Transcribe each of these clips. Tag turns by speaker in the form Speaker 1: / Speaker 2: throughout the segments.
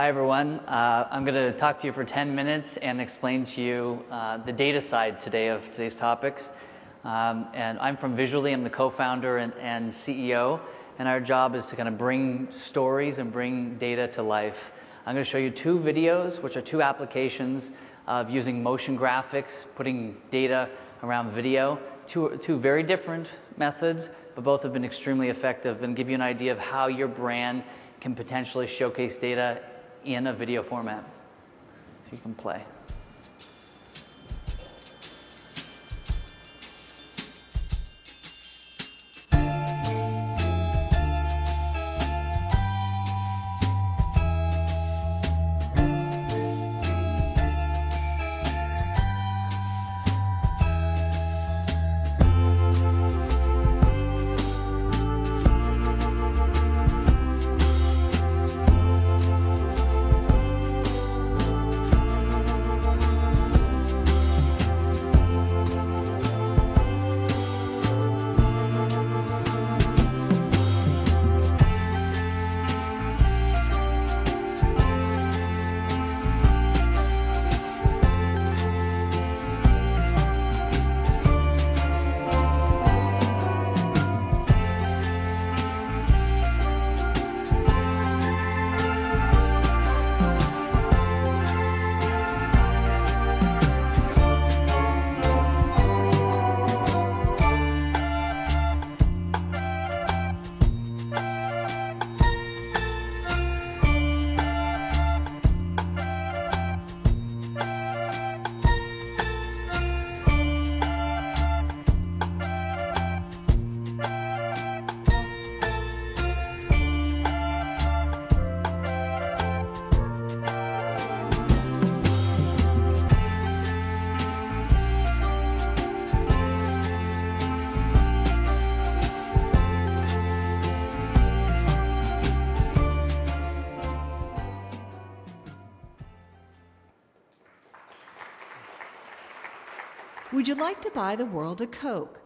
Speaker 1: Hi everyone. I'm going to talk to you for 10 minutes and explain to you the data side today of today's topics. And I'm from Visually. I'm the co-founder and CEO, and our job is to kind of bring stories and bring data to life. I'm going to show you two videos, which are two applications of using motion graphics, putting data around video. Two very different methods, but both have been extremely effective, and give you an idea of how your brand can potentially showcase data in a video format. So you can play.
Speaker 2: Would you like to buy the world a Coke?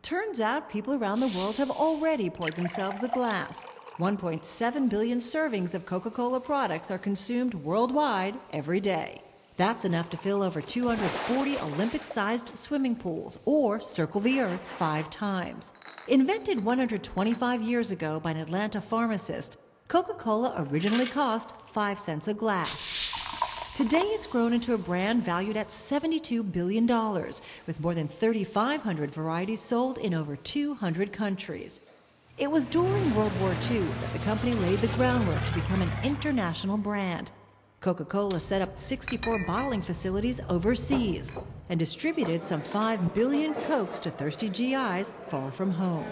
Speaker 2: Turns out people around the world have already poured themselves a glass. 1.7 billion servings of Coca-Cola products are consumed worldwide every day. That's enough to fill over 240 Olympic-sized swimming pools or circle the earth 5 times. Invented 125 years ago by an Atlanta pharmacist, Coca-Cola originally cost 5 cents a glass. Today, it's grown into a brand valued at $72 billion, with more than 3,500 varieties sold in over 200 countries. It was during World War II that the company laid the groundwork to become an international brand. Coca-Cola set up 64 bottling facilities overseas and distributed some 5 billion Cokes to thirsty GIs far from home.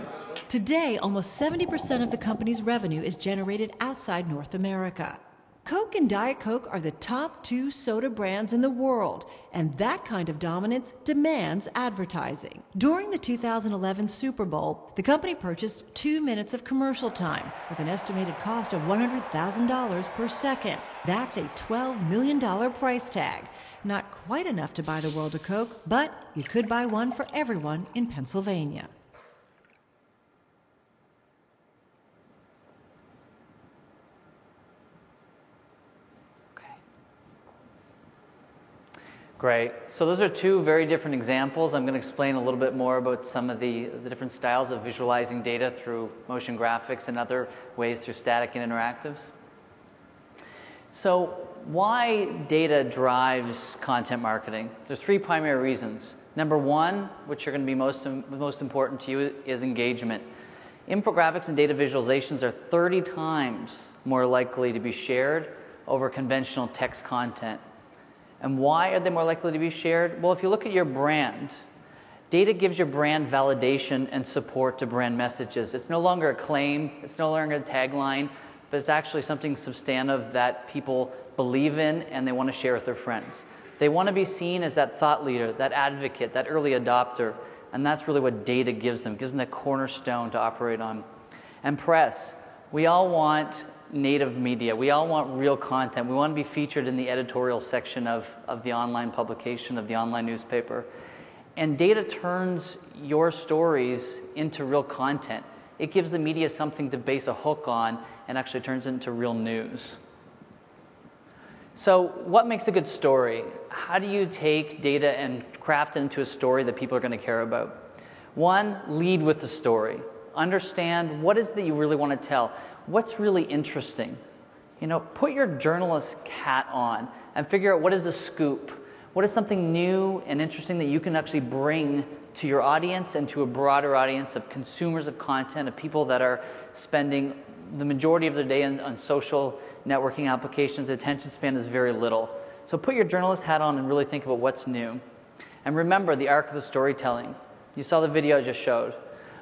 Speaker 2: Today, almost 70% of the company's revenue is generated outside North America. Coke and Diet Coke are the top 2 soda brands in the world, and that kind of dominance demands advertising. During the 2011 Super Bowl, the company purchased 2 minutes of commercial time with an estimated cost of $100,000 per second. That's a $12 million price tag. Not quite enough to buy the world a Coke, but you could buy one for everyone in Pennsylvania.
Speaker 1: Great. So those are two very different examples. I'm going to explain a little bit more about some of the different styles of visualizing data through motion graphics and other ways through static and interactives. So why data drives content marketing? There's 3 primary reasons. Number 1, which are going to be most important to you, is engagement. Infographics and data visualizations are 30 times more likely to be shared over conventional text content. And why are they more likely to be shared? Well, if you look at your brand, data gives your brand validation and support to brand messages. It's no longer a claim, it's no longer a tagline, but it's actually something substantive that people believe in and they want to share with their friends. They want to be seen as that thought leader, that advocate, that early adopter, and that's really what data gives them that cornerstone to operate on. And press, we all want native media. We all want real content. We want to be featured in the editorial section of the online publication, of the online newspaper. And data turns your stories into real content. It gives the media something to base a hook on and actually turns it into real news. So what makes a good story? How do you take data and craft it into a story that people are going to care about? One, lead with the story. Understand what is it that you really want to tell. What's really interesting? Put your journalist hat on and figure out what is the scoop. What is something new and interesting that you can actually bring to your audience and to a broader audience of consumers of content, of people that are spending the majority of their day on social networking applications. The attention span is very little. So put your journalist hat on and really think about what's new. And remember the arc of the storytelling. You saw the video I just showed.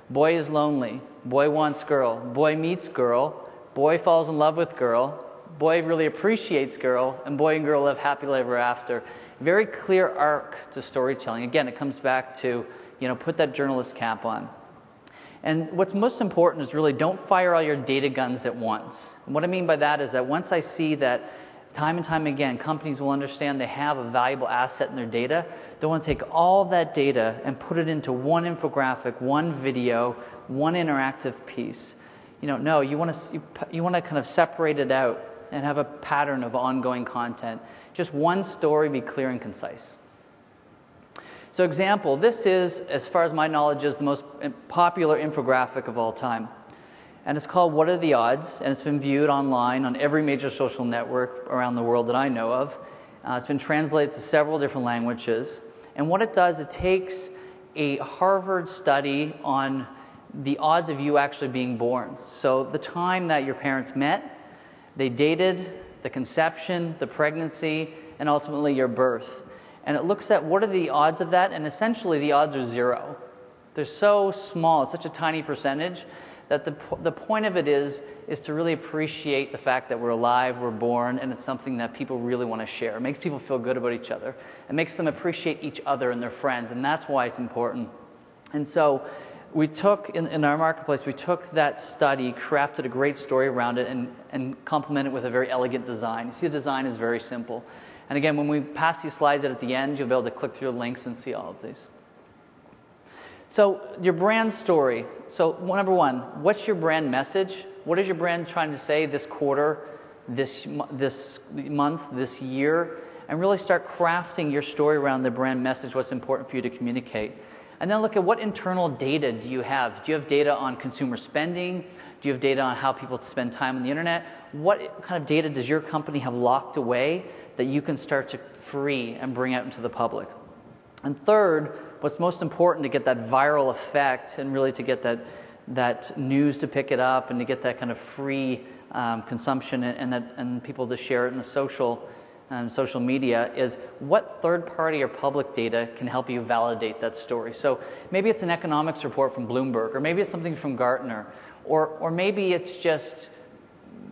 Speaker 1: Boy is lonely. Boy wants girl. Boy meets girl. Boy falls in love with girl. Boy really appreciates girl. And boy and girl live happily ever after. Very clear arc to storytelling. Again, it comes back to, put that journalist cap on. And what's most important is really don't fire all your data guns at once. And what I mean by that is that once I see that time and time again, companies will understand they have a valuable asset in their data, they want to take all that data and put it into one infographic, one video, one interactive piece. No, you want to kind of separate it out and have a pattern of ongoing content. Just one story, be clear and concise. So example, this is, as far as my knowledge is, the most popular infographic of all time. And it's called What Are the Odds? And it's been viewed online on every major social network around the world that I know of. It's been translated to several different languages. And what it does, it takes a Harvard study on the odds of you actually being born. So the time that your parents met, they dated, the conception, the pregnancy, and ultimately your birth. And it looks at what are the odds of that, and essentially the odds are zero. They're so small, it's such a tiny percentage, that the point of it is to really appreciate the fact that we're alive, we're born, and it's something that people really want to share. It makes people feel good about each other. It makes them appreciate each other and their friends, and that's why it's important. And so we took, in our marketplace, we took that study, crafted a great story around it, and complemented it with a very elegant design. You see, the design is very simple. And again, when we pass these slides at the end, you'll be able to click through the links and see all of these. So your brand story. So number one, what's your brand message? What is your brand trying to say this quarter, this month, this year? And really start crafting your story around the brand message, what's important for you to communicate. And then look at what internal data do you have? Do you have data on consumer spending? Do you have data on how people spend time on the internet? What kind of data does your company have locked away that you can start to free and bring out into the public? And third, what's most important to get that viral effect and really to get that news to pick it up and to get that kind of free consumption and people to share it in the social media is what third-party or public data can help you validate that story. So maybe it's an economics report from Bloomberg, or maybe it's something from Gartner, or maybe it's just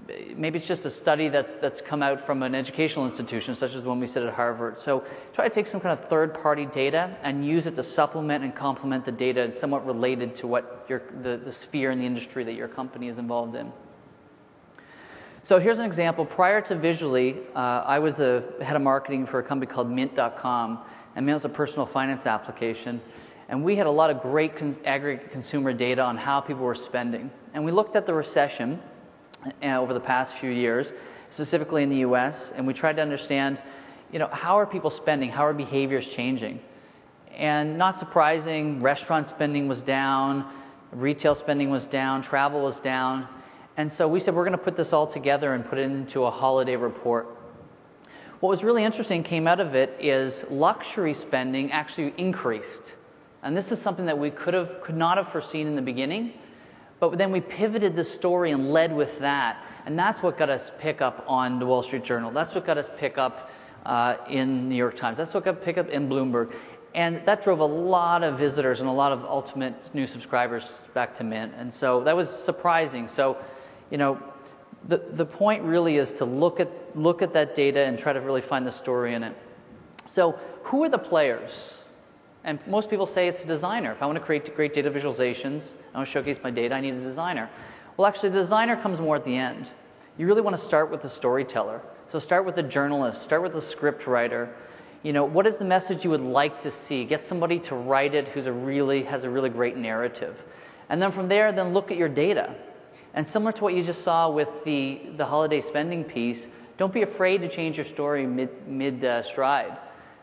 Speaker 1: a study that's come out from an educational institution, such as the one we said at Harvard. So try to take some kind of third-party data and use it to supplement and complement the data and somewhat related to what the sphere and the industry that your company is involved in. So here's an example. Prior to Visually, I was the head of marketing for a company called Mint.com, and Mint was a personal finance application. And we had a lot of great aggregate consumer data on how people were spending. And we looked at the recession over the past few years, specifically in the US, and we tried to understand, how are people spending? How are behaviors changing? And not surprising, restaurant spending was down, retail spending was down, travel was down. And so we said, we're going to put this all together and put it into a holiday report. What was really interesting came out of it is luxury spending actually increased. And this is something that we could not have foreseen in the beginning. But then we pivoted the story and led with that. And that's what got us pick up on the Wall Street Journal. That's what got us pick up in New York Times. That's what got pick up in Bloomberg. And that drove a lot of visitors and a lot of ultimate new subscribers back to Mint. And so that was surprising. So, the point really is to look at that data and try to really find the story in it. So who are the players? And most people say it's a designer. If I want to create great data visualizations, I want to showcase my data, I need a designer. Well, actually, the designer comes more at the end. You really want to start with the storyteller. So start with the journalist, start with the script writer. What is the message you would like to see? Get somebody to write it who has a really great narrative. And then from there, then look at your data. And similar to what you just saw with the holiday spending piece, Don't be afraid to change your story mid-stride,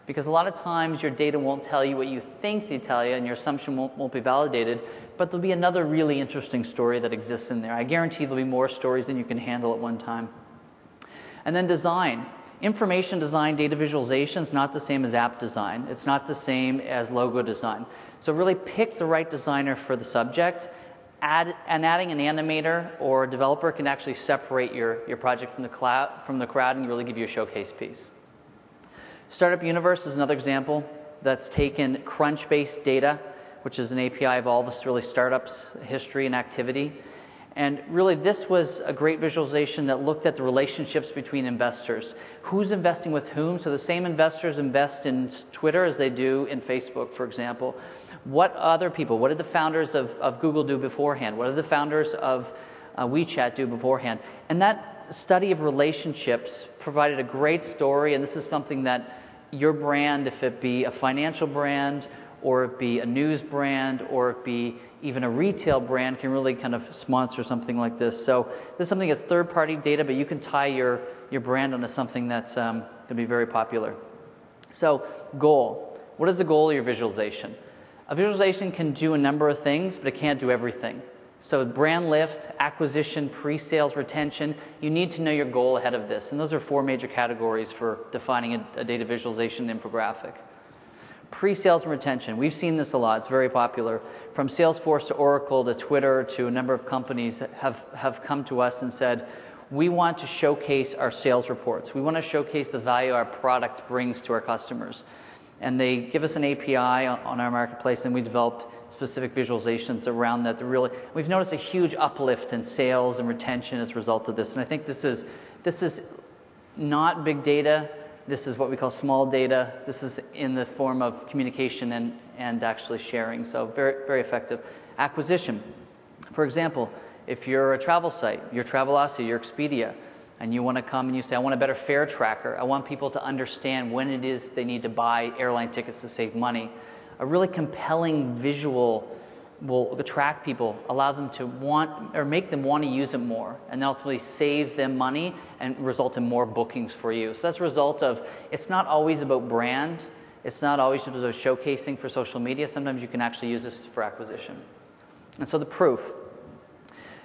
Speaker 1: because a lot of times your data won't tell you what you think they tell you, and your assumption won't be validated, but there'll be another really interesting story that exists in there. I guarantee there'll be more stories than you can handle at one time. And then design. Information design, data visualization is not the same as app design. It's not the same as logo design. So really pick the right designer for the subject. Adding an animator or a developer can actually separate your project from the crowd and really give you a showcase piece. Startup Universe is another example that's taken Crunch-based data, which is an API of all this really startups history and activity. And really, this was a great visualization that looked at the relationships between investors. Who's investing with whom? So the same investors invest in Twitter as they do in Facebook, for example. What other people? What did the founders of Google do beforehand? What did the founders of WeChat do beforehand? And that study of relationships provided a great story, and this is something that your brand, if it be a financial brand, or it be a news brand, or it be even a retail brand, can really kind of sponsor something like this. So this is something that's third-party data, but you can tie your brand onto something that's going to be very popular. So goal. What is the goal of your visualization? A visualization can do a number of things, but it can't do everything. So brand lift, acquisition, pre-sales, retention, you need to know your goal ahead of this. And those are 4 major categories for defining a data visualization infographic. Pre-sales and retention. We've seen this a lot. It's very popular. From Salesforce to Oracle to Twitter to a number of companies have come to us and said, we want to showcase our sales reports. We want to showcase the value our product brings to our customers. And they give us an API on our marketplace, and we develop specific visualizations around that. We've noticed a huge uplift in sales and retention as a result of this. And I think this is not big data. This is what we call small data. This is in the form of communication and actually sharing. So very, very effective. Acquisition. For example, if you're a travel site, you're Travelocity, you're Expedia, and you want to come and you say, I want a better fare tracker. I want people to understand when it is they need to buy airline tickets to save money. A really compelling visual will attract people, allow them to want, or make them want to use it more, and then ultimately save them money and result in more bookings for you. So that's a result of, it's not always about brand, it's not always about showcasing for social media. Sometimes you can actually use this for acquisition. And so the proof.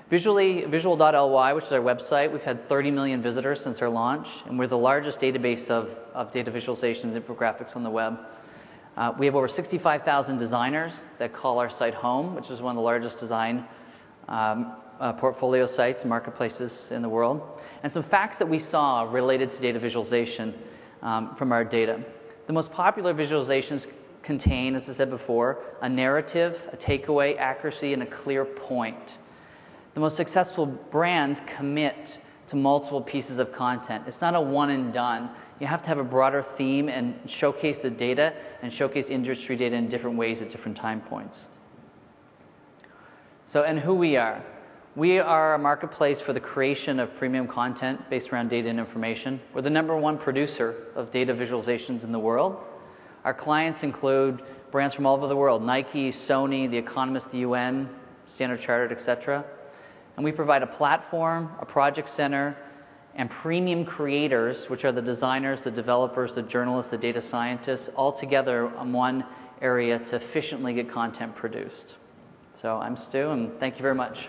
Speaker 1: Visual.ly, which is our website, we've had 30 million visitors since our launch, and we're the largest database of data visualizations, infographics on the web. We have over 65,000 designers that call our site home, which is one of the largest design portfolio sites and marketplaces in the world. And some facts that we saw related to data visualization from our data. The most popular visualizations contain, as I said before, a narrative, a takeaway, accuracy, and a clear point. The most successful brands commit to multiple pieces of content. It's not a one and done. You have to have a broader theme and showcase the data and showcase industry data in different ways at different time points. So, and who we are. We are a marketplace for the creation of premium content based around data and information. We're the #1 producer of data visualizations in the world. Our clients include brands from all over the world: Nike, Sony, The Economist, the UN, Standard Chartered, etc. And we provide a platform, a project center, and premium creators, which are the designers, the developers, the journalists, the data scientists, all together on one area to efficiently get content produced. So I'm Stu, and thank you very much.